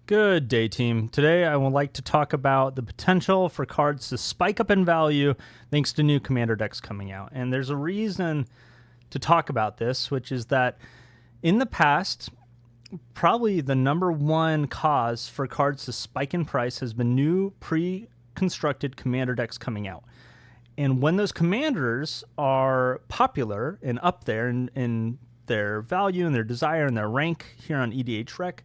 Good day, team. Today I would like to talk about the potential for cards to spike up in value thanks to new commander decks coming out. And there's a reason to talk about this, which is that in the past, probably the number one cause for cards to spike in price has been new pre-constructed commander decks coming out. And when those commanders are popular and up there in their value and their desire and their rank here on EDH Rec,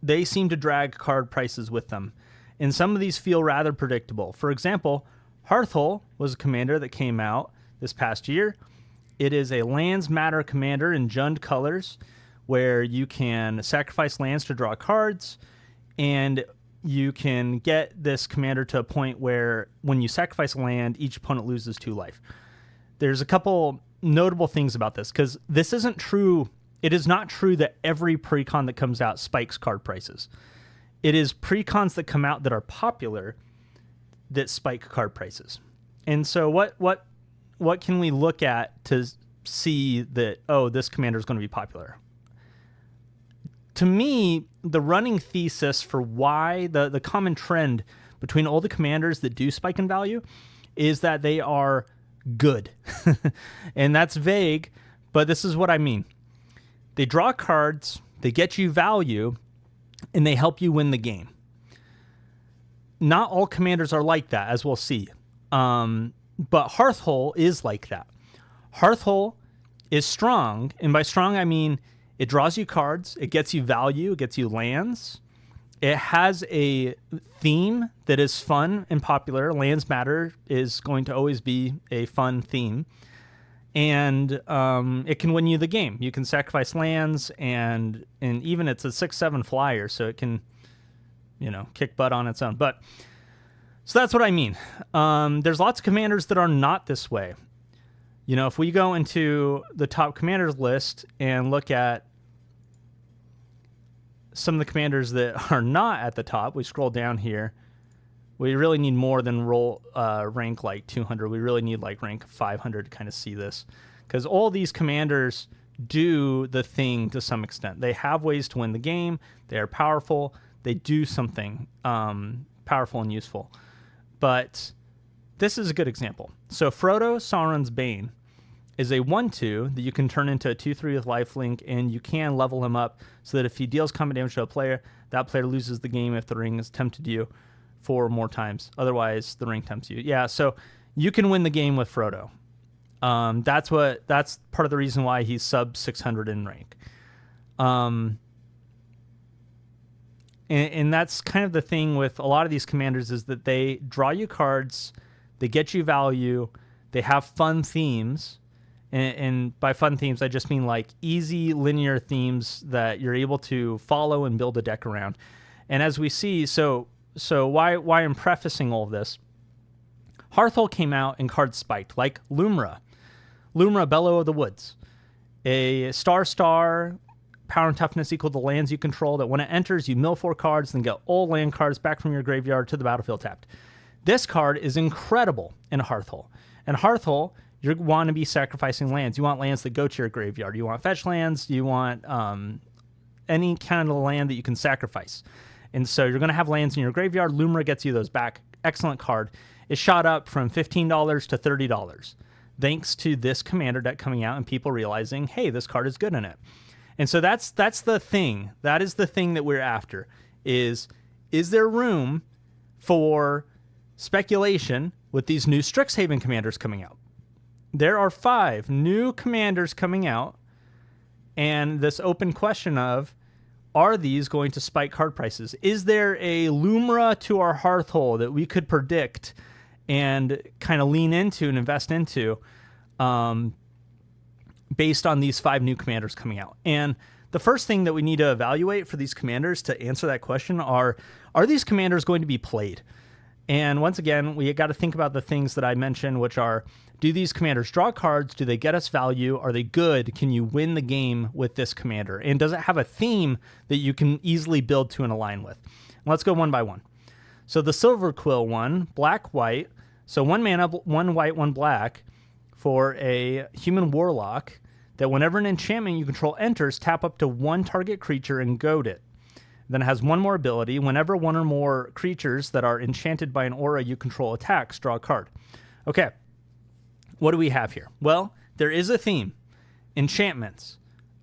they seem to drag card prices with them. And some of these feel rather predictable. For example, Hearthhole was a commander that came out this past year. It is a lands matter commander in Jund colors where you can sacrifice lands to draw cards, and you can get this commander to a point where when you sacrifice a land, each opponent loses 2 life. There's a couple notable things about this, because this isn't true. It is not true that every precon that comes out spikes card prices. It is precons that come out that are popular that spike card prices. And so what can we look at to see that, oh, this commander is going to be popular? To me, the running thesis for why the common trend between all the commanders that do spike in value is that they are good. And that's vague, but this is what I mean. They draw cards, they get you value, and they help you win the game. Not all commanders are like that, as we'll see. But Hearthhole is like that. Hearthhole is strong, and by strong I mean it draws you cards, it gets you value, it gets you lands. It has a theme that is fun and popular. Lands Matter is going to always be a fun theme. And it can win you the game. You can sacrifice lands, and even it's a 6/7 flyer, so it can, kick butt on its own. But so that's what I mean. There's lots of commanders that are not this way. If we go into the top commanders list and look at some of the commanders that are not at the top, we scroll down here. We really need more than rank like 200. We really need like rank 500 to kind of see this, because all these commanders do the thing to some extent. They have ways to win the game. They are powerful. They do something powerful and useful. But this is a good example. So Frodo, Sauron's Bane, is a 1/2 that you can turn into a 2/3 with lifelink, and you can level him up so that if he deals combat damage to a player, that player loses the game if the ring is tempted you 4 more times. Otherwise, the ring tempts you. Yeah, so you can win the game with Frodo. That's part of the reason why he's sub 600 in rank. And that's kind of the thing with a lot of these commanders, is that they draw you cards, they get you value, they have fun themes. And by fun themes, I just mean like easy linear themes that you're able to follow and build a deck around. And as we see, so why I'm prefacing all of this, Hearthhole came out and cards spiked, like Lumra, Bellow of the Woods, a star, power and toughness equal to lands you control, that when it enters, you mill 4 cards, then get all land cards back from your graveyard to the battlefield tapped. This card is incredible in Hearthhole. And Hearthhole, you want to be sacrificing lands. You want lands that go to your graveyard. You want fetch lands. You want any kind of land that you can sacrifice. And so you're going to have lands in your graveyard. Lumra gets you those back. Excellent card. It shot up from $15 to $30 thanks to this commander deck coming out and people realizing, hey, this card is good in it. And so that's the thing. That is the thing that we're after. Is there room for speculation with these new Strixhaven commanders coming out? There are 5 new commanders coming out, and this open question of, are these going to spike card prices? Is there a Lumra to our Hearthhole that we could predict and kind of lean into and invest into based on these 5 new commanders coming out? And the first thing that we need to evaluate for these commanders to answer that question are these commanders going to be played? And once again, we got to think about the things that I mentioned, which are, do these commanders draw cards? Do they get us value? Are they good? Can you win the game with this commander? And does it have a theme that you can easily build to and align with? Let's go one by one. So the Silver Quill one, black-white. So 1 mana, 1 white, 1 black for a human warlock that whenever an enchantment you control enters, tap up to 1 target creature and goad it. Then it has one more ability. Whenever one or more creatures that are enchanted by an aura you control attacks, draw a card. Okay, what do we have here? Well, there is a theme. Enchantments,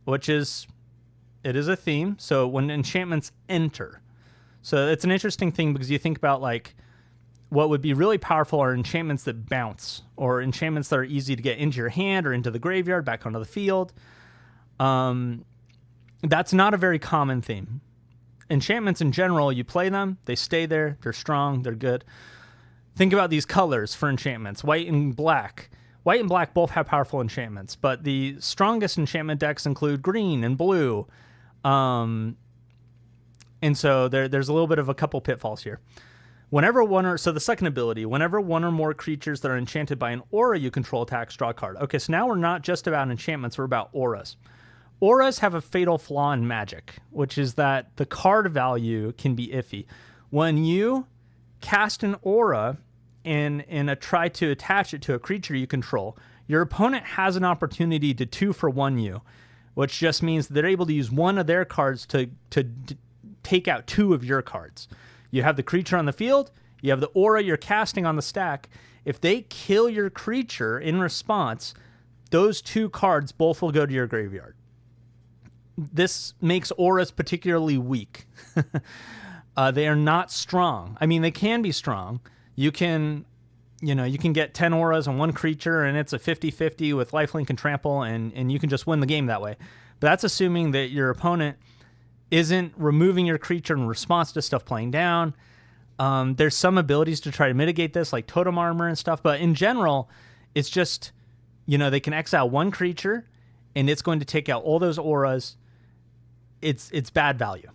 which is, it is a theme. So when enchantments enter. So it's an interesting thing because you think about like, what would be really powerful are enchantments that bounce, or enchantments that are easy to get into your hand or into the graveyard, back onto the field. That's not a very common theme. Enchantments in general, you play them, they stay there, they're strong, they're good. Think about these colors for enchantments, white and black. White and black both have powerful enchantments, but the strongest enchantment decks include green and blue. And so there's a little bit of a couple pitfalls here. So the second ability, whenever one or more creatures that are enchanted by an aura you control attacks, draw a card. Okay, so now we're not just about enchantments, we're about auras. Auras have a fatal flaw in Magic, which is that the card value can be iffy. When you cast an aura and try to attach it to a creature you control, your opponent has an opportunity to 2-for-1 you, which just means they're able to use one of their cards to take out 2 of your cards. You have the creature on the field, you have the aura you're casting on the stack. If they kill your creature in response, those 2 cards both will go to your graveyard. This makes auras particularly weak. They are not strong. I mean, they can be strong. You can get 10 auras on one creature and it's a 50-50 with lifelink and trample, and you can just win the game that way. But that's assuming that your opponent isn't removing your creature in response to stuff playing down. There's some abilities to try to mitigate this, like totem armor and stuff, but in general, it's just, they can exile one creature and it's going to take out all those auras. It's bad value.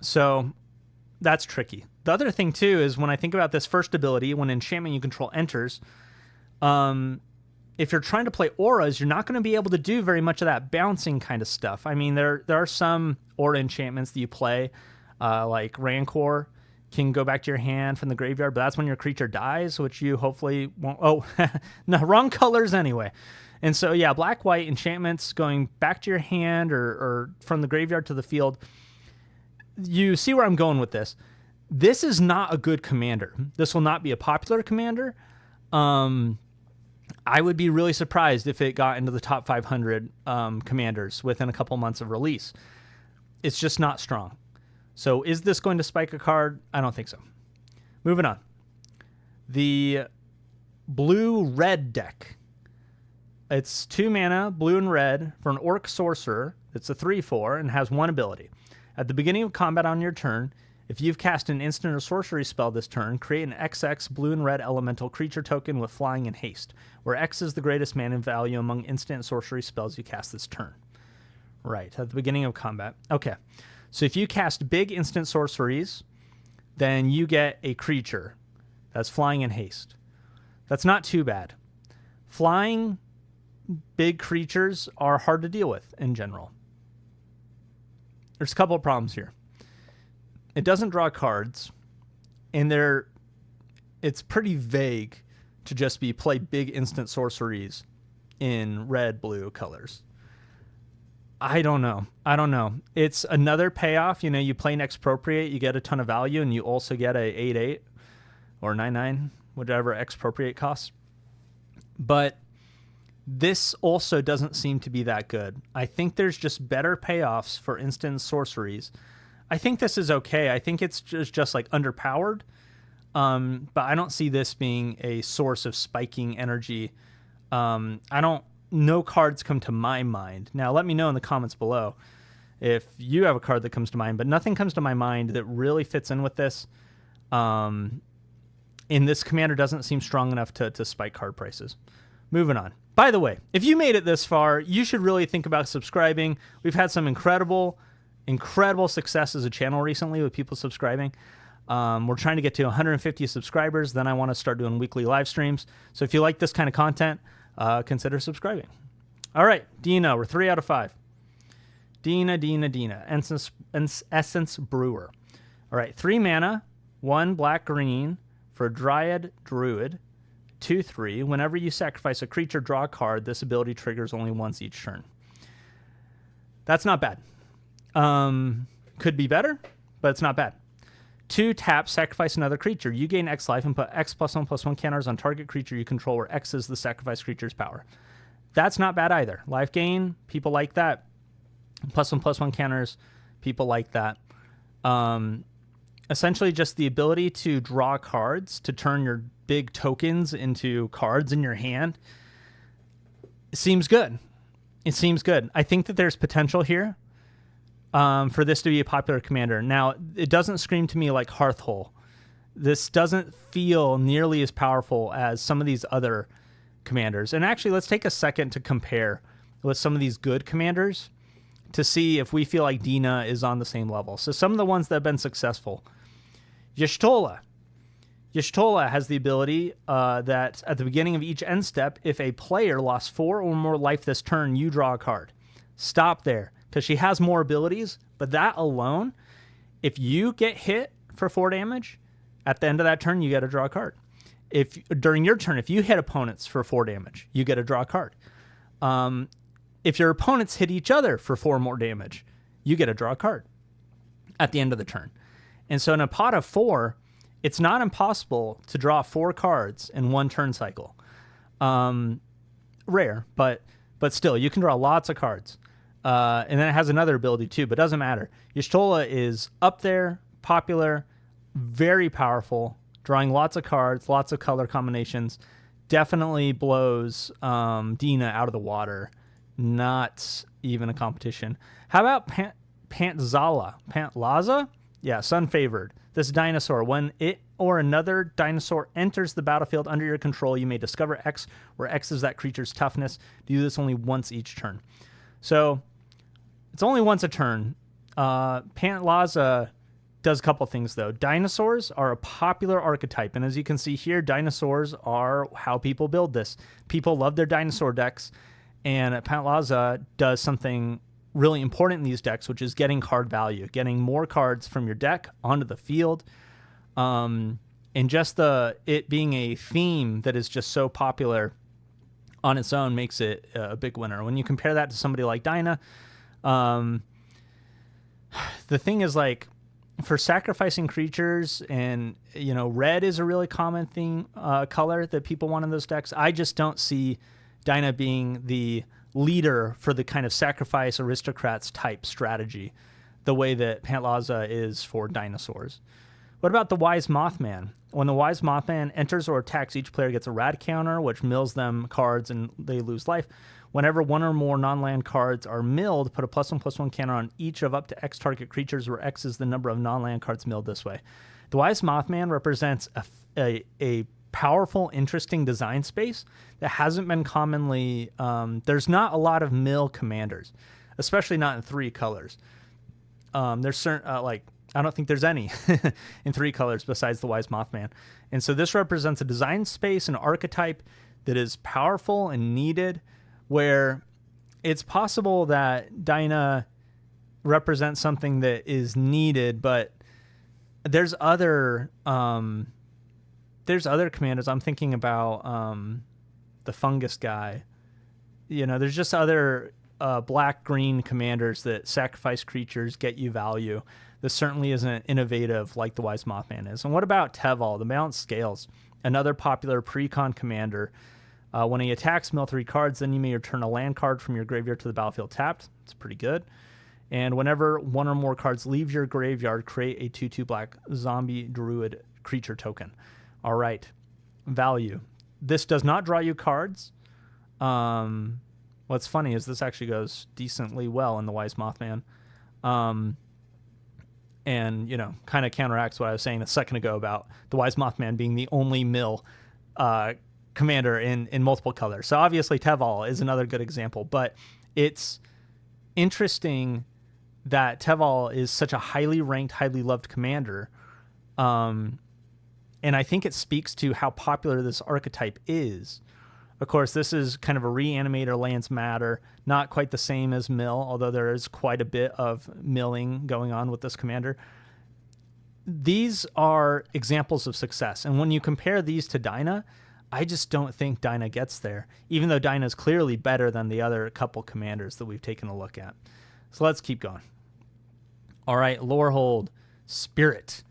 So that's tricky. The other thing too is when I think about this first ability, when enchantment you control enters, if you're trying to play auras, you're not going to be able to do very much of that bouncing kind of stuff. I mean, there are some aura enchantments that you play, like Rancor can go back to your hand from the graveyard, but that's when your creature dies, which you hopefully won't. Oh, no, wrong colors anyway. And so, yeah, black-white enchantments going back to your hand or from the graveyard to the field. You see where I'm going with this. This is not a good commander. This will not be a popular commander. I would be really surprised if it got into the top 500 commanders within a couple months of release. It's just not strong. So is this going to spike a card? I don't think so. Moving on. The blue-red deck. It's 2 mana, blue and red, for an orc sorcerer. It's a 3/4 and has 1 ability. At the beginning of combat on your turn, if you've cast an instant or sorcery spell this turn, create an XX blue and red elemental creature token with flying and haste, where X is the greatest mana value among instant and sorcery spells you cast this turn. Right, at the beginning of combat. Okay, so if you cast big instant sorceries, then you get a creature that's flying and haste. That's not too bad. Flying big creatures are hard to deal with in general. There's a couple of problems here. It doesn't draw cards, and it's pretty vague to just be play big instant sorceries in red, blue colors. I don't know. It's another payoff. You play an expropriate, you get a ton of value, and you also get a 8/8 or 9/9, whatever expropriate costs. But this also doesn't seem to be that good. I think there's just better payoffs for instant sorceries. I think this is okay. I think it's just like underpowered. But I don't see this being a source of spiking energy. No cards come to my mind. Now, let me know in the comments below if you have a card that comes to mind, but nothing comes to my mind that really fits in with this. And this commander doesn't seem strong enough to spike card prices. Moving on. By the way, if you made it this far, you should really think about subscribing. We've had some incredible success as a channel recently with people subscribing. We're trying to get to 150 subscribers. Then I want to start doing weekly live streams. So if you like this kind of content, consider subscribing. All right, Dina, we're 3 out of 5. Dina. Essence Brewer. All right, 3 mana, 1 black-green for Dryad Druid. 2/3. Whenever you sacrifice a creature, draw a card. This ability triggers only once each turn. That's not bad. Could be better, but it's not bad. 2, tap, sacrifice another creature. You gain X life and put X +1/+1 counters on target creature you control, where X is the sacrifice creature's power. That's not bad either. Life gain, people like that. +1/+1 counters, people like that. Essentially just the ability to draw cards, to turn your big tokens into cards in your hand. It seems good. It seems good. I think that there's potential here for this to be a popular commander. Now, it doesn't scream to me like Hearthhole. This doesn't feel nearly as powerful as some of these other commanders. And actually, let's take a second to compare with some of these good commanders to see if we feel like Dina is on the same level. So some of the ones that have been successful. Y'shtola. Y'shtola has the ability that at the beginning of each end step, if a player lost 4 or more life this turn, you draw a card. Stop there, because she has more abilities, but that alone, if you get hit for 4 damage, at the end of that turn, you get to draw a card. If during your turn, if you hit opponents for 4 damage, you get to draw a card. If your opponents hit each other for 4 more damage, you get to draw a card at the end of the turn. And so in a pot of 4, it's not impossible to draw 4 cards in one turn cycle. Rare, but still, you can draw lots of cards. And then it has another ability too, but it doesn't matter. Y'shtola is up there, popular, very powerful, drawing lots of cards, lots of color combinations. Definitely blows Dina out of the water. Not even a competition. How about Pantlaza? Yeah, Sun Favored. This dinosaur, when it or another dinosaur enters the battlefield under your control, you may discover X, where X is that creature's toughness. Do this only once each turn. So it's only once a turn. Pantlaza does a couple things, though. Dinosaurs are a popular archetype, and as you can see here, dinosaurs are how people build this. People love their dinosaur decks, and Pantlaza does something really important in these decks, which is getting card value, getting more cards from your deck onto the field. And just it being a theme that is just so popular on its own makes it a big winner. When you compare that to somebody like Dinah, the thing is, like, for sacrificing creatures, and red is a really common thing, color that people want in those decks. I just don't see Dinah being the leader for the kind of sacrifice aristocrats type strategy the way that Pantlaza is for dinosaurs. What about the Wise Mothman? When the Wise Mothman enters or attacks, each player gets a rad counter, which mills them cards and they lose life. Whenever 1 or more non-land cards are milled, put a +1/+1 counter on each of up to X target creatures, where X is the number of non-land cards milled this way. The Wise Mothman represents a powerful, interesting design space that hasn't been commonly... there's not a lot of mill commanders, especially not in 3 colors. There's certain... I don't think there's any in 3 colors besides the Wise Mothman. And so this represents a design space, an archetype that is powerful and needed, where it's possible that Dinah represents something that is needed, but there's other commanders. I'm thinking about the fungus guy. There's just other black-green commanders that sacrifice creatures, get you value. This certainly isn't innovative like the Wise Mothman is. And what about Teval, the Balanced Scales? Another popular pre-con commander. When he attacks, mill 3 cards, then you may return a land card from your graveyard to the battlefield tapped. It's pretty good. And whenever 1 or more cards leave your graveyard, create a 2/2 black zombie druid creature token. All right. Value. This does not draw you cards. What's funny is this actually goes decently well in the Wise Mothman. And, kind of counteracts what I was saying a second ago about the Wise Mothman being the only mill commander in multiple colors. So obviously Teval is another good example, but it's interesting that Teval is such a highly ranked, highly loved commander. And I think it speaks to how popular this archetype is. Of course, this is kind of a reanimator lands matter, not quite the same as mill, although there is quite a bit of milling going on with this commander. These are examples of success. And when you compare these to Dinah, I just don't think Dinah gets there, even though Dinah is clearly better than the other couple commanders that we've taken a look at. So let's keep going. All right, Lorehold. Spirit.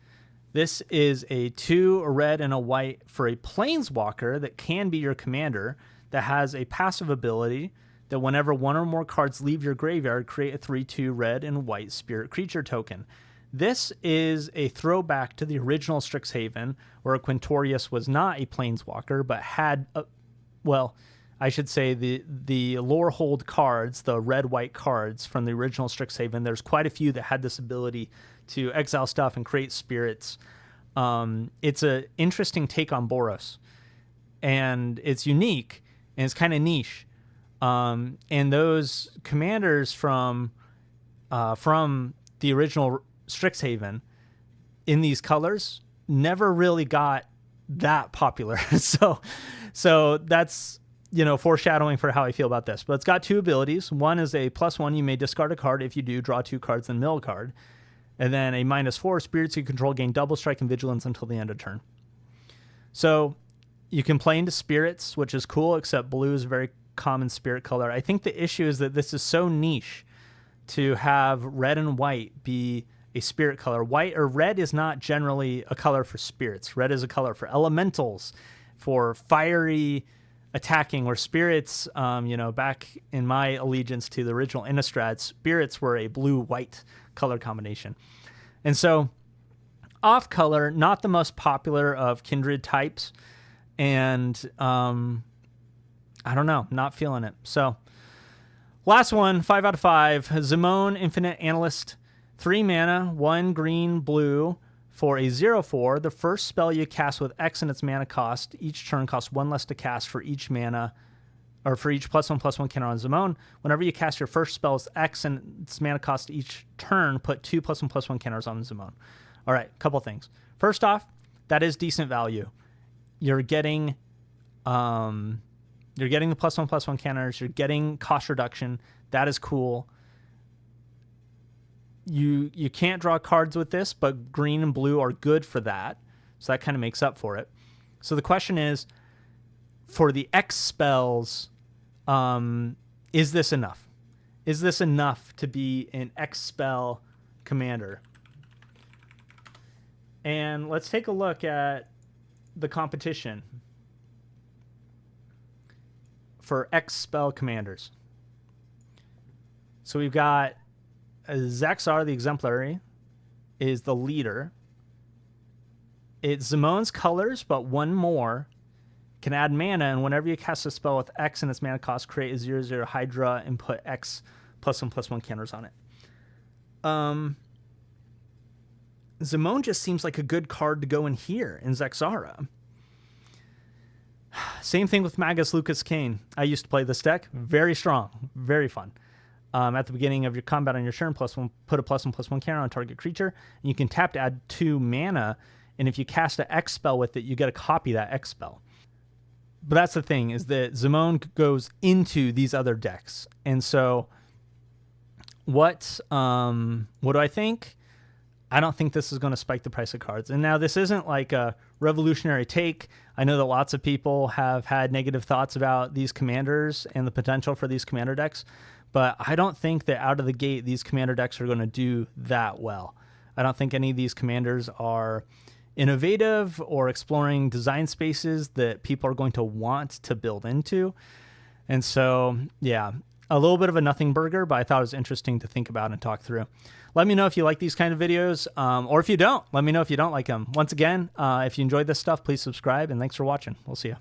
This is a 2, a red, and a white for a planeswalker that can be your commander, that has a passive ability that whenever one or more cards leave your graveyard, create a 3/2 red and white spirit creature token. This is a throwback to the original Strixhaven, where Quintorius was not a planeswalker, but had, I should say the Lorehold cards, the red-white cards from the original Strixhaven, there's quite a few that had this ability to exile stuff and create spirits. It's an interesting take on Boros, and it's unique, and it's kind of niche. And those commanders from the original Strixhaven in these colors never really got that popular. So that's, foreshadowing for how I feel about this. But it's got 2 abilities. One is a +1. You may discard a card. If you do, draw 2 cards, then mill a card. And then a -4. Spirits you control gain double strike and vigilance until the end of turn. So you can play into spirits, which is cool, except blue is a very common spirit color. I think the issue is that this is so niche to have red and white be a spirit color. White or red is not generally a color for spirits. Red is a color for elementals, for fiery attacking, where spirits, back in my allegiance to the original Innistrad, spirits were a blue-white color combination. And so off color, not the most popular of kindred types. And I don't know, not feeling it. So last one, 5 out of 5. Zimone, Infinite Analyst, 3 mana, 1 green, blue, for a 0/4. The first spell you cast with X in its mana cost, each turn costs 1 less to cast for each mana, or for each +1/+1 counter on Zimone. Whenever you cast your first spell with X in its mana cost each turn, put 2 +1/+1 counters on Zimone. All right, couple things. First off, that is decent value. You're getting the +1/+1 counters. You're getting cost reduction. That is cool. You can't draw cards with this, but green and blue are good for that. So that kind of makes up for it. So the question is, for the X spells, is this enough? Is this enough to be an X spell commander? And let's take a look at the competition for X spell commanders. So we've got Zaxar, the Exemplary, is the leader. It's Zimone's colors, but 1 more. Can add mana, and whenever you cast a spell with X in its mana cost, create a 0/0 Hydra and put X +1/+1 counters on it. Zimone just seems like a good card to go in here in Zaxara. Same thing with Magus Lucas Kane. I used to play this deck. Very strong. Very fun. At the beginning of your combat on your turn, +1, put a +1/+1 counter on target creature, and you can tap to add 2 mana, and if you cast an X spell with it, you get to copy that X spell. But that's the thing, is that Zimone goes into these other decks. And so what do I think? I don't think this is going to spike the price of cards. And now this isn't like a revolutionary take. I know that lots of people have had negative thoughts about these commanders and the potential for these commander decks, but I don't think that out of the gate these commander decks are going to do that well. I don't think any of these commanders are innovative or exploring design spaces that people are going to want to build into. And so, yeah, a little bit of a nothing burger, but I thought it was interesting to think about and talk through. Let me know if you like these kind of videos, or if you don't. Let me know if you don't like them. Once again, if you enjoyed this stuff, please subscribe, and thanks for watching. We'll see you.